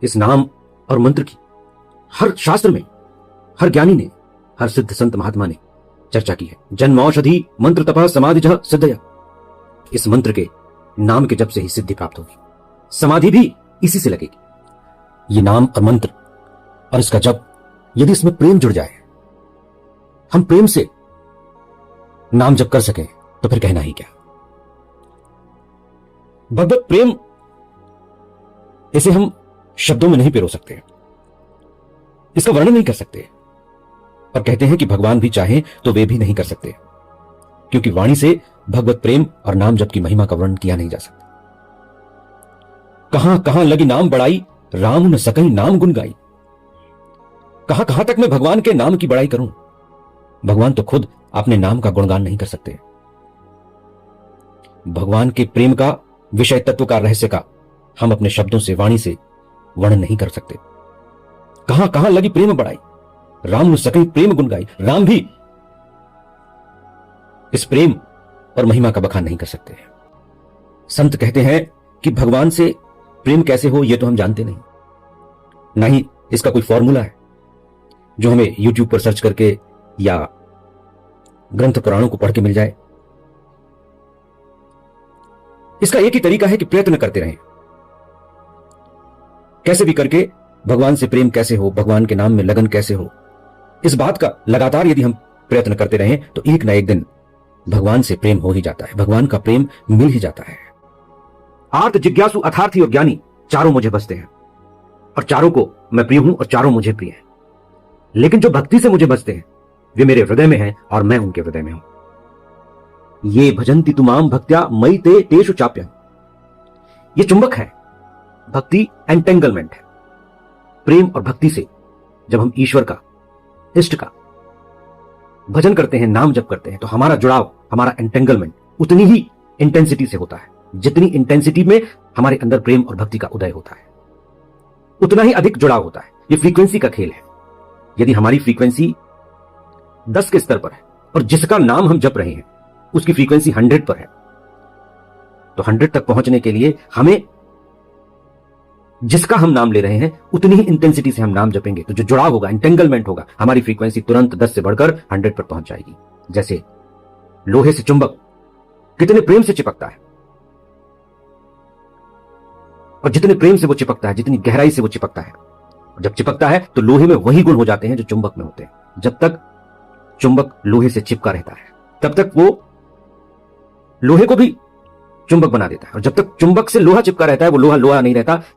इस नाम और मंत्र की हर शास्त्र में, हर ज्ञानी ने, हर सिद्ध संत महात्मा ने चर्चा की है। जन्मौषधि मंत्र तपः समाधिजः सिद्धया। इस मंत्र के नाम के जप से ही सिद्धि प्राप्त होगी, समाधि भी इसी से लगेगी। ये नाम और मंत्र और इसका जप, यदि इसमें प्रेम जुड़ जाए, हम प्रेम से नाम जप कर सकें, तो फिर कहना ही क्या। भगवत प्रेम, इसे हम शब्दों में नहीं पिरो सकते, इसका वर्णन नहीं कर सकते। और कहते हैं कि भगवान भी चाहें तो वे भी नहीं कर सकते, क्योंकि वाणी से भगवत प्रेम और नाम जप की महिमा का वर्णन किया नहीं जा सकता। कहां कहां लगी नाम बड़ाई, राम न सकई नाम गुण गाई। कहां कहां तक मैं भगवान के नाम की बड़ाई करूं। भगवान तो खुद अपने नाम का गुणगान नहीं कर सकते। भगवान के प्रेम का, विषय तत्व का, रहस्य का हम अपने शब्दों से, वाणी से वर्णन नहीं कर सकते। कहां कहां लगी प्रेम बड़ाई, राम न सकई प्रेम गुण गाई। राम भी इस प्रेम और महिमा का बखान नहीं कर सकते। संत कहते हैं कि भगवान से प्रेम कैसे हो, यह तो हम जानते नहीं, ना ही इसका कोई फॉर्मूला है जो हमें YouTube पर सर्च करके या ग्रंथ पुराणों को पढ़ के मिल जाए। इसका एक ही तरीका है कि प्रयत्न करते रहें। कैसे भी करके भगवान से प्रेम कैसे हो, भगवान के नाम में लगन कैसे हो, इस बात का लगातार यदि हम प्रयत्न करते रहें तो एक ना एक दिन भगवान से प्रेम हो ही जाता है, भगवान का प्रेम मिल ही जाता है। आर्त, जिज्ञासु, अर्थार्थी और ज्ञानी चारों मुझे बसते हैं, और चारों को मैं प्रिय हूं और चारों मुझे प्रिय हैं। लेकिन जो भक्ति से मुझे बसते हैं वे मेरे हृदय में हैं और मैं उनके हृदय में हूं। ये भजन्ति तुमाम भक्त्या मयि ते तेषु चाप्यहम्। ये चुंबक है, भक्ति एंटेंगलमेंट है। प्रेम और भक्ति से जब हम ईश्वर का, इष्ट का भजन करते हैं, नाम जप करते हैं, तो हमारा जुड़ाव, हमारा एंटेंगलमेंट उतनी ही इंटेंसिटी से होता है जितनी इंटेंसिटी में हमारे अंदर प्रेम और भक्ति का उदय होता है, उतना ही अधिक जुड़ाव होता है। ये फ्रीक्वेंसी का खेल है। यदि हमारी फ्रीक्वेंसी 10 के स्तर पर है और जिसका नाम हम जप रहे हैं उसकी फ्रीक्वेंसी 100 पर है, तो 100 तक पहुंचने के लिए हमें, जिसका हम नाम ले रहे हैं उतनी ही इंटेंसिटी से हम नाम जपेंगे, तो जो जुड़ाव होगा, एंटेंगलमेंट होगा, हमारी फ्रीक्वेंसी तुरंत 10 से बढ़कर 100 पर पहुंच जाएगी। जैसे लोहे से चुंबक कितने प्रेम से चिपकता है, और जितने प्रेम से वो चिपकता है, जितनी गहराई से वो चिपकता है, जब चिपकता है तो लोहे में वही गुण हो जाते हैं जो चुंबक में होते हैं। जब तक चुंबक लोहे से चिपका रहता है तब तक वो लोहे को भी चुंबक बना देता है, और जब तक चुंबक से लोहा चिपका रहता है वो लोहा लोहा नहीं रहता,